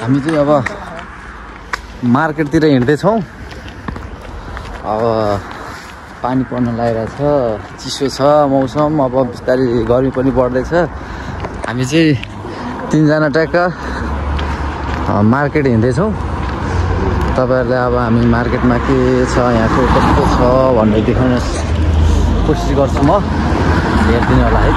हामी चाहिँ अब मार्केटतिर हिँड्दैछौँ। अब पानी पर्न लागिरहेछ, चिसो छ मौसम। अब बिस्तारै गर्मी पनि बढ्दैछ। हामी चाहिँ 3 जना ट्याक्क मार्केट हिँड्दैछौँ। तपाईहरुलाई अब हामी मार्केटमा के छ, यहाँको कस्तो छ भन्ने देखाउन कोसिस गर्छु म। हेर्दिनु होला है।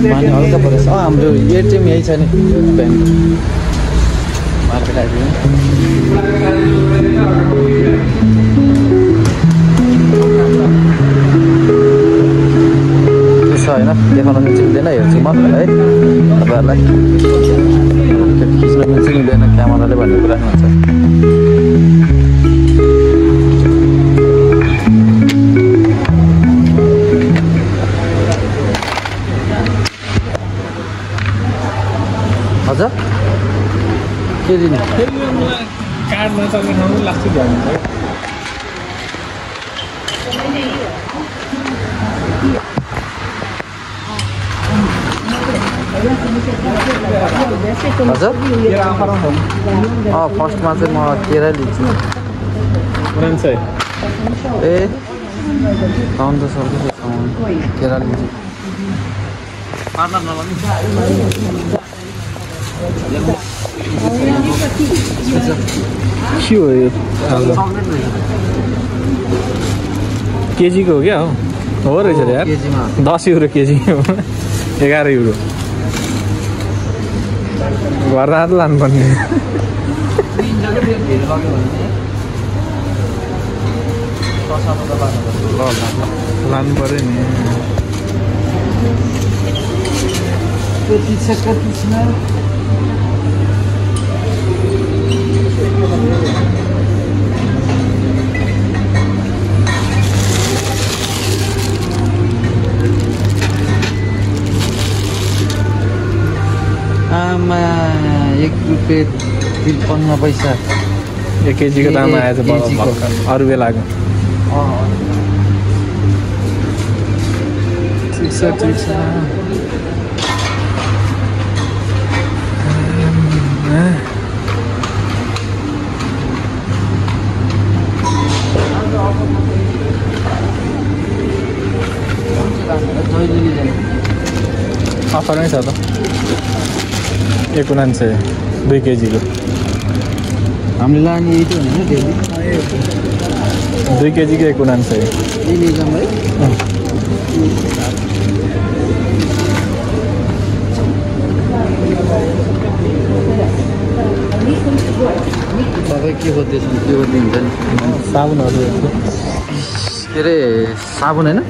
पानी हल्का परेछ। हाम्रो एटिएम यही छ नि, ब्याङ्क मार्केट आइदिनु। के छ होइन देखाउन मिल्छ मिल्दैन हेर्छु म है तपाईँहरूलाई। खिच्न मिल्छ मिल्दैन क्यामेराले भन्ने कुरा हुन्छ। हजुर के दिने कार्ड नचल्ने ठाउँमा लास्टै ध्यान हुन्छ। हजुर फर्स्टमा चाहिँ म केरा लिन्छु। ए पाउनु त सक्दैछ, केरा लिन्छु। के हो यो? केजीको हो क्या? हो रहेछ यार। 10 युरो केजी, 11 युरो। घर रात लानुपर्ने। लानु पऱ्यो नि। आमा 1 रुपियाँ 53 पैसा 1 केजीको दाम आएछ अरू बेलाको। ठिक छ ठिक छ। अफरमै छ त। 1.99 2 केजीको। हामीले लाने यही त होइन डेली। 2 केजीको 1.99 यही लिन्छौँ है। तपाईँ के खोज्दैछन् के खोज्दिन्छ नि साबुनहरू के अरे साबुन होइन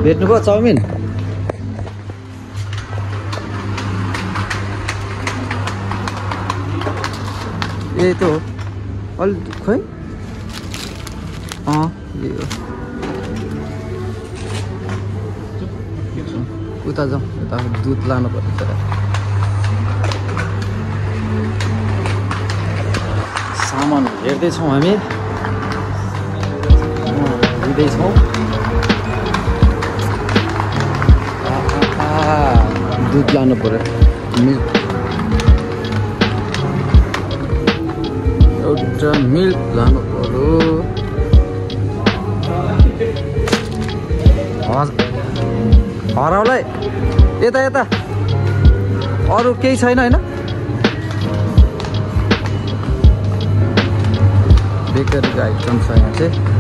भेट्नुभयो चाउमिन यही त हो अलि खै यही हो उता जाउँ उता दुध लानु पर्छ सामान हेर्दैछौँ हामी लिँदैछौँ दुध लानु पर्यो मिल्क एउटा मिल्क लानु पर्यो हराउलाई यता यता अरू केही छैन हैन बेकरीको आइटम छ यहाँ चाहिँ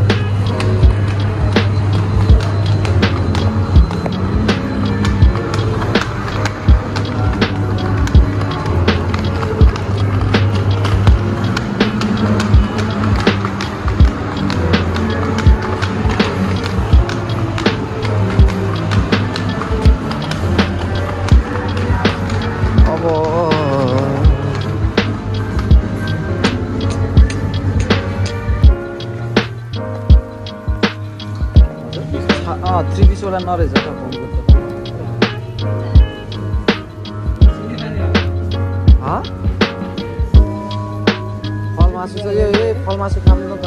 नरहेछ त फल मासु छ यो फल मासु खानु न त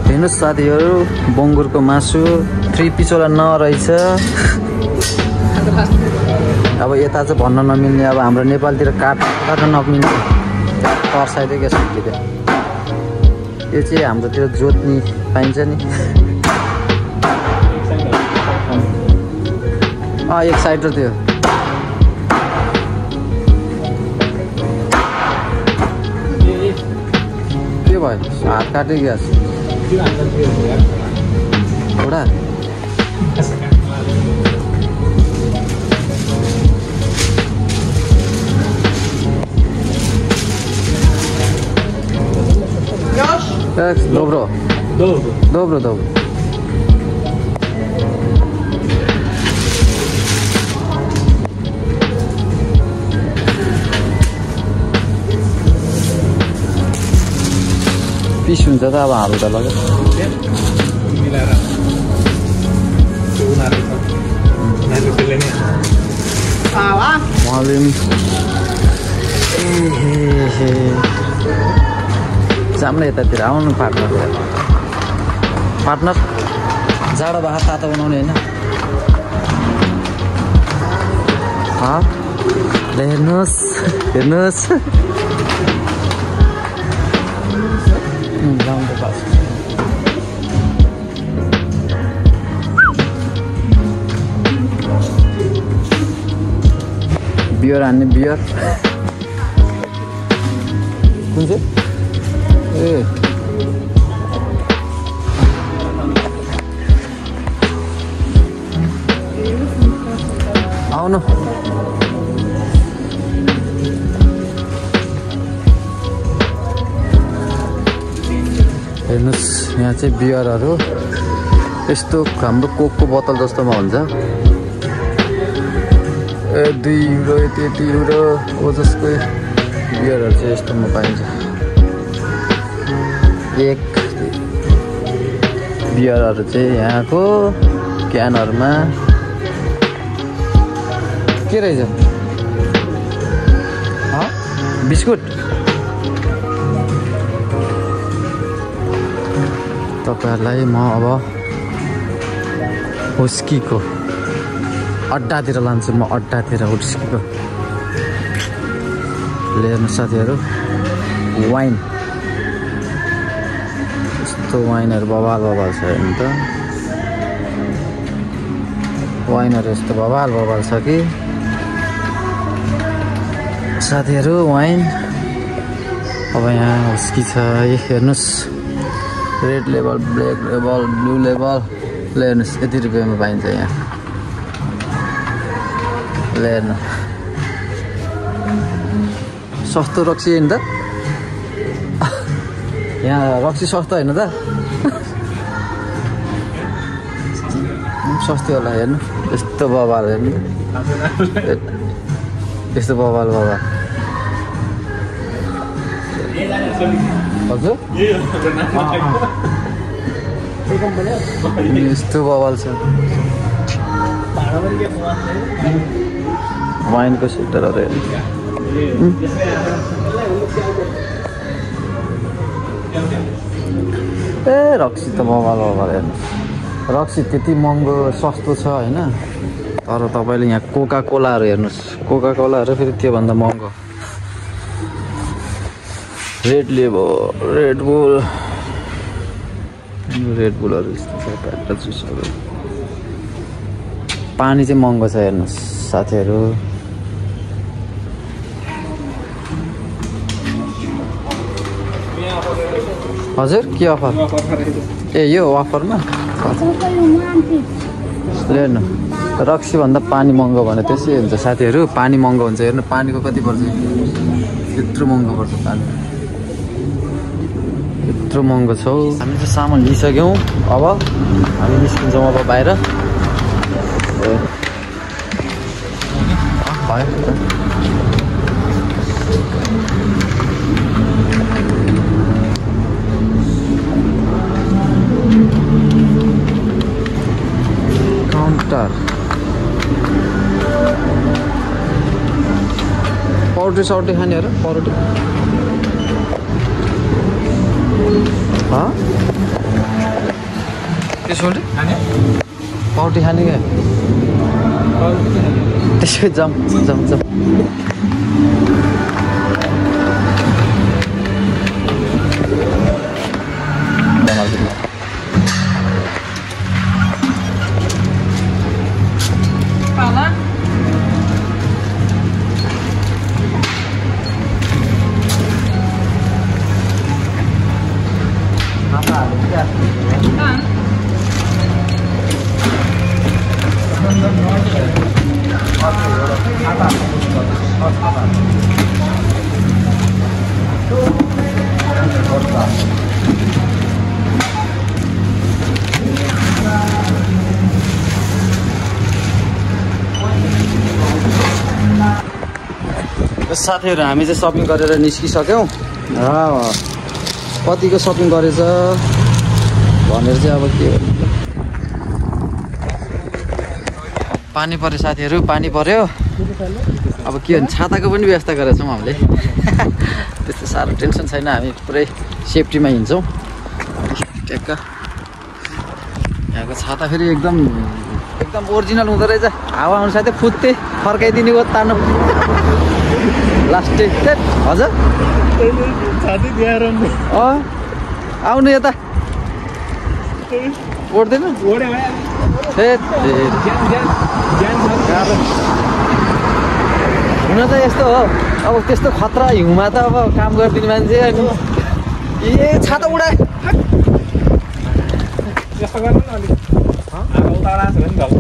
हेर्नुहोस् साथीहरू बङ्गुरको मासु 3 पिसवाला नरहेछ अब यता चाहिँ भन्न नमिल्ने अब हाम्रो नेपालतिर काट्न नमिल्ने तर्साइदियो क्या सुत्किदियो यो चाहिँ हाम्रोतिर जोत्नी पाइन्छ नि एक साइड र त्यो के भयो हात काट्यो ग्यास एउटा dobro पिस हुन्छ त अब हाल्नु त लाग्यो सामने यतातिर आउनु पार्टनर जाडो भात तातो बनाउने होइन हेर्नुहोस् बियर हान्ने बियर कुन चाहिँ आउनु हेर्नुहोस् यहाँ चाहिँ बियरहरू यस्तो हाम्रो कोकको बोतल जस्तोमा हुन्छ 2 युरो 3 युरो हो जसको बियरहरू चाहिँ यस्तोमा पाइन्छ एक बियरहरू चाहिँ यहाँको क्यानहरूमा के रहेछ बिस्कुट तपाईँहरूलाई म अब हुस्कीको अड्डातिर लान्छु म अड्डातिर हुस्कीको लिएर साथीहरू वाइन यस्तो वाइनहरू बवाल छ हेर्नु त वाइनहरू यस्तो बवाल छ कि साथीहरू वाइन अब यहाँ हुस्की छ हेर्नुहोस् red label black label blue label हेर्नुहोस् यति रुपियाँमा पाइन्छ यहाँ हेर्नु सस्तो रक्सी होइन त यहाँ रक्सी सस्तो होइन त सस्तो होला हेर्नु यस्तो बवाल हेर्नु यस्तो बवाल हजुर यस्तो बवाल छ वाइनको सेक्टरहरू हेर्नु रक्सी त बवाल हेर्नु रक्सी त्यति महँगो सस्तो छ होइन तर तपाईँले यहाँ कोका कोलाहरू हेर्नुहोस् कोका कोलाहरू फेरि त्योभन्दा महँगो रेड बुलहरू यस्तो छ प्याटा जुसहरू पानी चाहिँ महँगो छ हेर्नुहोस् साथीहरू हजुर के अफर ए यो अफरमा हेर्नु रक्सी भन्दा पानी महँगो भने त्यसै हुन्छ साथीहरू पानी महँगो हुन्छ हेर्नु पानीको कति पर्छ यत्रो महँगो पर्छ पानी यत्रो महँगो छ हामी चाहिँ सामान लिइसक्यौँ अब हामी निस्किन्छौँ अब बाहिर काउन्टर परोटी सरोटी खाने हो र परोटी त्यसो परोटी खाने क्या त्यसो जाम साथीहरु हामी चाहिँ सपिङ गरेर निस्किसक्यौं र कतिको सपिङ गरेछ भनेर चाहिँ अब के पानी पर्यो साथीहरु पानी पर्यो अब के भन्छ छाताको पनि व्यवस्था गरेका छौं हामीले त्यस्तो साह्रो टेन्सन छैन हामी पुरै सेफ्टीमा हिँड्छौं ट्याक्क यहाँको छाता फेरि एकदम ओरिजिनल हुँदो रहेछ हावा आउनु साथै फुत्ते फर्काइदिने हो तान्नु लास्टे हजुर आउनु यता ओड्दैन हुन त यस्तो हो अब त्यस्तो खतरा हिउँमा त अब काम गरिदिने मान्छे अनि ए छाता उडाए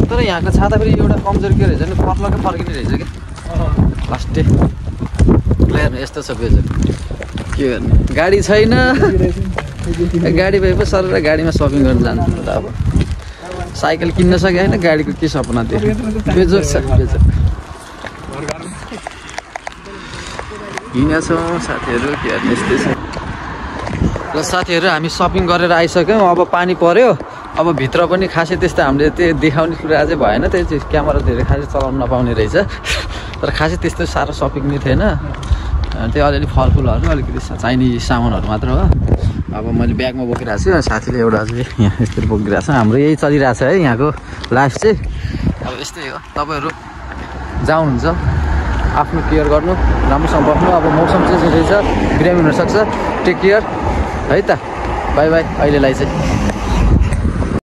तर यहाँको छाता फेरि एउटा कमजोरी के रहेछ नि पर्लकै फर्किने रहेछ कि लास्टे हेर्नु यस्तो छ बेज के गर्ने गाडी छैन गाडी भए पो सर गाडीमा सपिङ गर्न जानु त अब साइकल किन्न सके होइन गाडीको के सपना थियो बेजोक छ बेजोक हिँडेछौँ साथीहरू के गर्ने यस्तै छ ल साथीहरू हामी सपिङ गरेर आइसक्यौँ अब पानी पर्यो अब भित्र पनि खासै त्यस्तो हामीले त्यो देखाउने कुरा चाहिँ भएन त्यो चाहिँ क्यामेरा धेरै खासै चलाउन नपाउने रहेछ तर खासै त्यस्तो साह्रो सपिङ नै थिएन त्यो अलिअलि फलफुलहरू अलिकति चाहिने सामानहरू मात्र हो अब मैले ब्यागमा बोकिरहेको छु साथीले एउटा चाहिँ यहाँ यस्तरी बोकिरहेको छ हाम्रो यही चलिरहेको छ है यहाँको लाइफ चाहिँ अब यस्तै हो तपाईँहरू जानुहुन्छ आफ्नो केयर गर्नु राम्रोसँग बस्नु अब मौसम चाहिँ रहेछ बिरामी हुनसक्छ टेक केयर है त बाई बाई अहिलेलाई चाहिँ